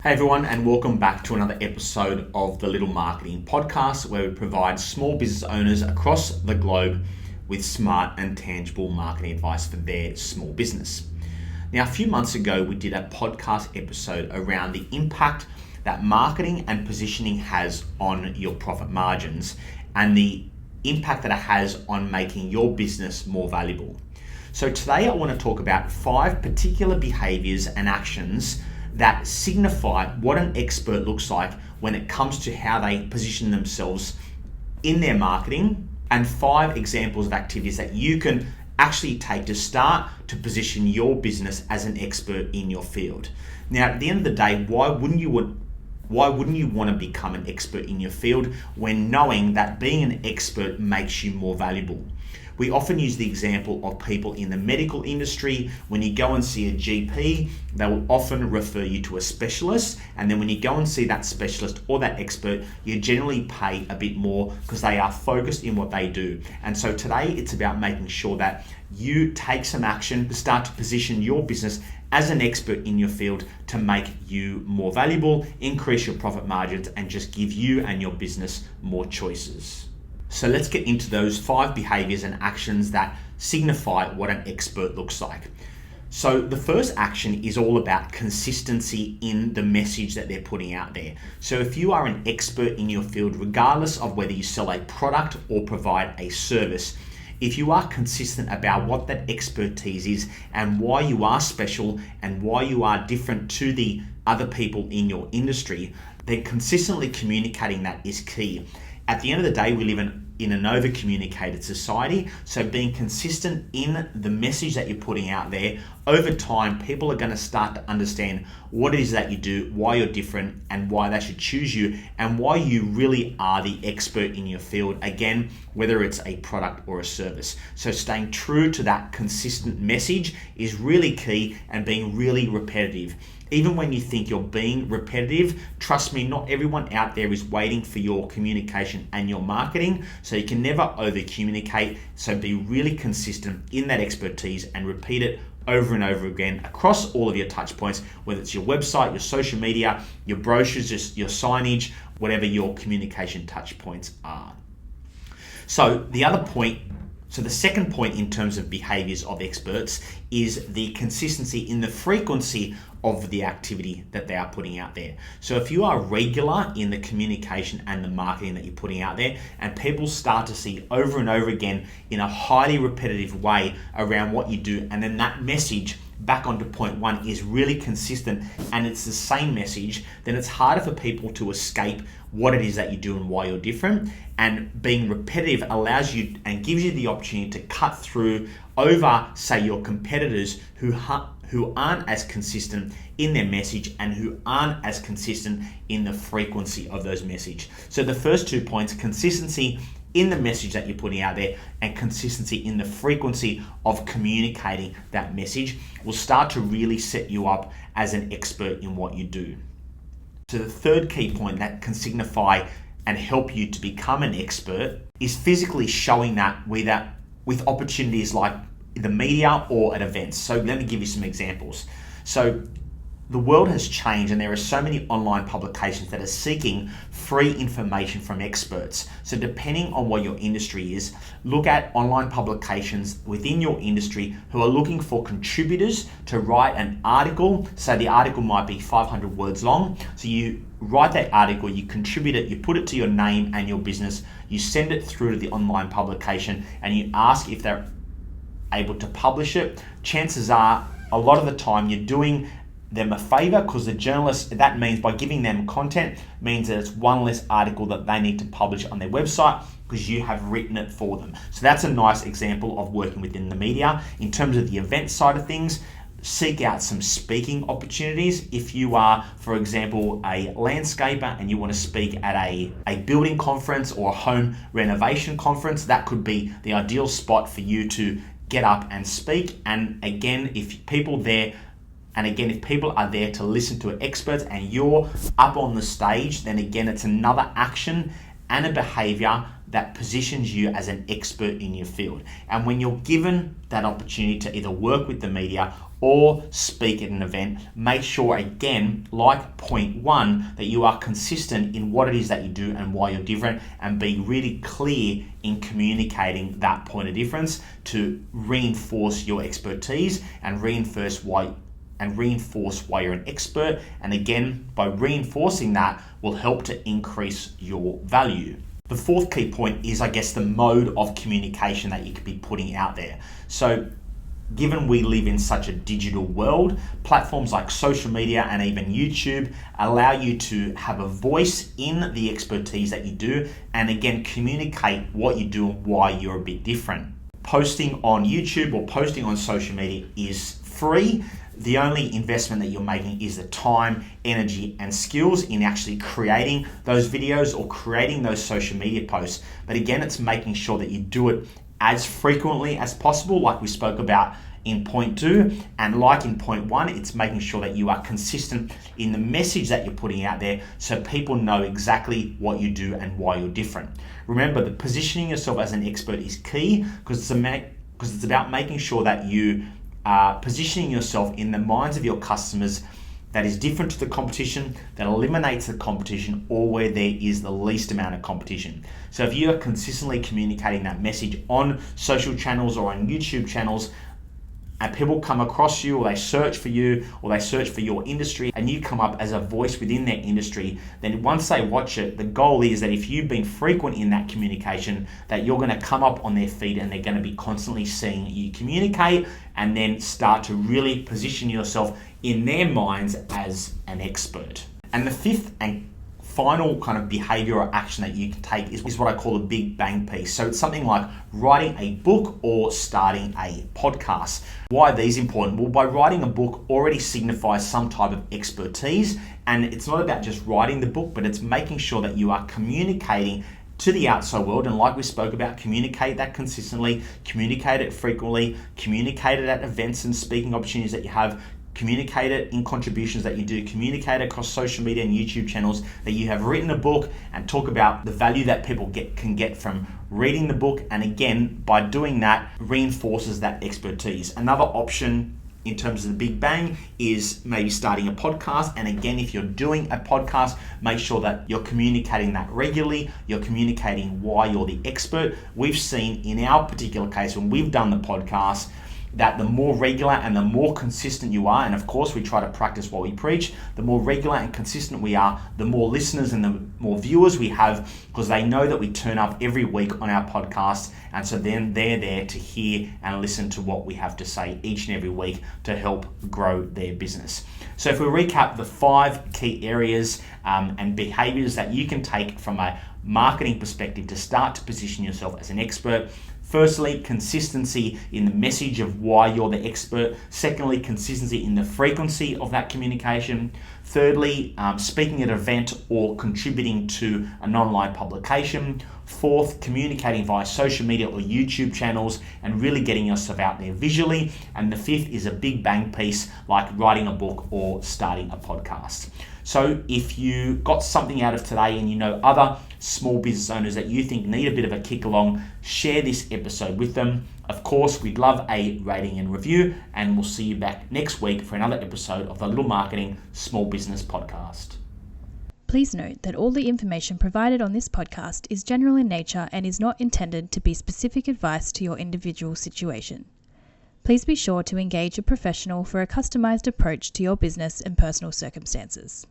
Hey everyone, and welcome back to another episode of the Little Marketing Podcast, where we provide small business owners across the globe with smart and tangible marketing advice for their small business. Now, a few months ago, we did a podcast episode around the impact that marketing and positioning has on your profit margins and the impact that it has on making your business more valuable. So today I want to talk about 5 particular behaviors and actions that signify what an expert looks like when it comes to how they position themselves in their marketing, and 5 examples of activities that you can actually take to start to position your business as an expert in your field. Now, at the end of the day, why wouldn't you want to become an expert in your field when knowing that being an expert makes you more valuable? We often use the example of people in the medical industry. When you go and see a GP, they will often refer you to a specialist. And then when you go and see that specialist or that expert, you generally pay a bit more because they are focused in what they do. And so today it's about making sure that you take some action to start to position your business as an expert in your field to make you more valuable, increase your profit margins, and just give you and your business more choices. So let's get into those 5 behaviors and actions that signify what an expert looks like. So the first action is all about consistency in the message that they're putting out there. So if you are an expert in your field, regardless of whether you sell a product or provide a service, if you are consistent about what that expertise is and why you are special and why you are different to the other people in your industry, then consistently communicating that is key. At the end of the day, we live in an over-communicated society, so being consistent in the message that you're putting out there, over time, people are going to start to understand what it is that you do, why you're different, and why they should choose you, and why you really are the expert in your field, again, whether it's a product or a service. So staying true to that consistent message is really key, and being really repetitive. Even when you think you're being repetitive, trust me, not everyone out there is waiting for your communication and your marketing, so you can never over-communicate. So be really consistent in that expertise and repeat it over and over again across all of your touch points, whether it's your website, your social media, your brochures, just your signage, whatever your communication touch points are. So the second point in terms of behaviors of experts is the consistency in the frequency of the activity that they are putting out there. So if you are regular in the communication and the marketing that you're putting out there, and people start to see over and over again in a highly repetitive way around what you do, and then that message back onto point 1 is really consistent and it's the same message, then it's harder for people to escape what it is that you do and why you're different. And being repetitive allows you and gives you the opportunity to cut through over, say, your competitors who aren't as consistent in their message and who aren't as consistent in the frequency of those message. So the first 2 points, consistency in the message that you're putting out there and consistency in the frequency of communicating that message, will start to really set you up as an expert in what you do. So the third key point that can signify and help you to become an expert is physically showing that with opportunities like the media or at events. So let me give you some examples. So the world has changed and there are so many online publications that are seeking free information from experts. So depending on what your industry is, look at online publications within your industry who are looking for contributors to write an article. So the article might be 500 words long. So you write that article, you contribute it, you put it to your name and your business, you send it through to the online publication and you ask if they're able to publish it. Chances are, a lot of the time, you're doing them a favor because the journalist, that means by giving them content, means that it's one less article that they need to publish on their website because you have written it for them. So that's a nice example of working within the media. In terms of the event side of things, seek out some speaking opportunities. If you are, for example, a landscaper and you want to speak at a building conference or a home renovation conference, that could be the ideal spot for you to get up and speak. And again, if people are there to listen to experts and you're up on the stage, then again, it's another action and a behavior that positions you as an expert in your field. And when you're given that opportunity to either work with the media or speak at an event, make sure, again, like point 1, that you are consistent in what it is that you do and why you're different, and be really clear in communicating that point of difference to reinforce your expertise and reinforce why you're an expert. And again, by reinforcing that will help to increase your value. The fourth key point is, I guess, the mode of communication that you could be putting out there. So given we live in such a digital world, platforms like social media and even YouTube allow you to have a voice in the expertise that you do, and again, communicate what you do and why you're a bit different. Posting on YouTube or posting on social media is free. The only investment that you're making is the time, energy, and skills in actually creating those videos or creating those social media posts. But again, it's making sure that you do it as frequently as possible, like we spoke about in point 2, and like in point 1, it's making sure that you are consistent in the message that you're putting out there so people know exactly what you do and why you're different. Remember, the positioning yourself as an expert is key because it's about making sure that you are positioning yourself in the minds of your customers that is different to the competition, that eliminates the competition, or where there is the least amount of competition. So if you are consistently communicating that message on social channels or on YouTube channels, and people come across you, or they search for you, or they search for your industry, and you come up as a voice within their industry, then once they watch it, the goal is that if you've been frequent in that communication, that you're going to come up on their feed and they're going to be constantly seeing you communicate, and then start to really position yourself in their minds as an expert. And the fifth and final kind of behavior or action that you can take is what I call a big bang piece. So it's something like writing a book or starting a podcast. Why are these important? Well, by writing a book already signifies some type of expertise, and it's not about just writing the book, but it's making sure that you are communicating to the outside world. And like we spoke about, communicate that consistently, communicate it frequently, communicate it at events and speaking opportunities that you have, communicate it in contributions that you do, communicate across social media and YouTube channels that you have written a book, and talk about the value that people can get from reading the book. And again, by doing that, reinforces that expertise. Another option in terms of the big bang is maybe starting a podcast. And again, if you're doing a podcast, make sure that you're communicating that regularly. You're communicating why you're the expert. We've seen in our particular case, when we've done the podcast, that the more regular and the more consistent you are, and of course we try to practice what we preach, the more regular and consistent we are, the more listeners and the more viewers we have, because they know that we turn up every week on our podcast, and so then they're there to hear and listen to what we have to say each and every week to help grow their business. So if we recap the 5 key areas and behaviors that you can take from a marketing perspective to start to position yourself as an expert. Firstly, consistency in the message of why you're the expert. Secondly, consistency in the frequency of that communication. Thirdly, speaking at an event or contributing to an online publication. Fourth, communicating via social media or YouTube channels and really getting yourself out there visually. And the fifth is a big bang piece like writing a book or starting a podcast. So if you got something out of today and you know other small business owners that you think need a bit of a kick along, share this episode with them. Of course, we'd love a rating and review, and we'll see you back next week for another episode of the Little Marketing Small Business Podcast. Please note that all the information provided on this podcast is general in nature and is not intended to be specific advice to your individual situation. Please be sure to engage a professional for a customized approach to your business and personal circumstances.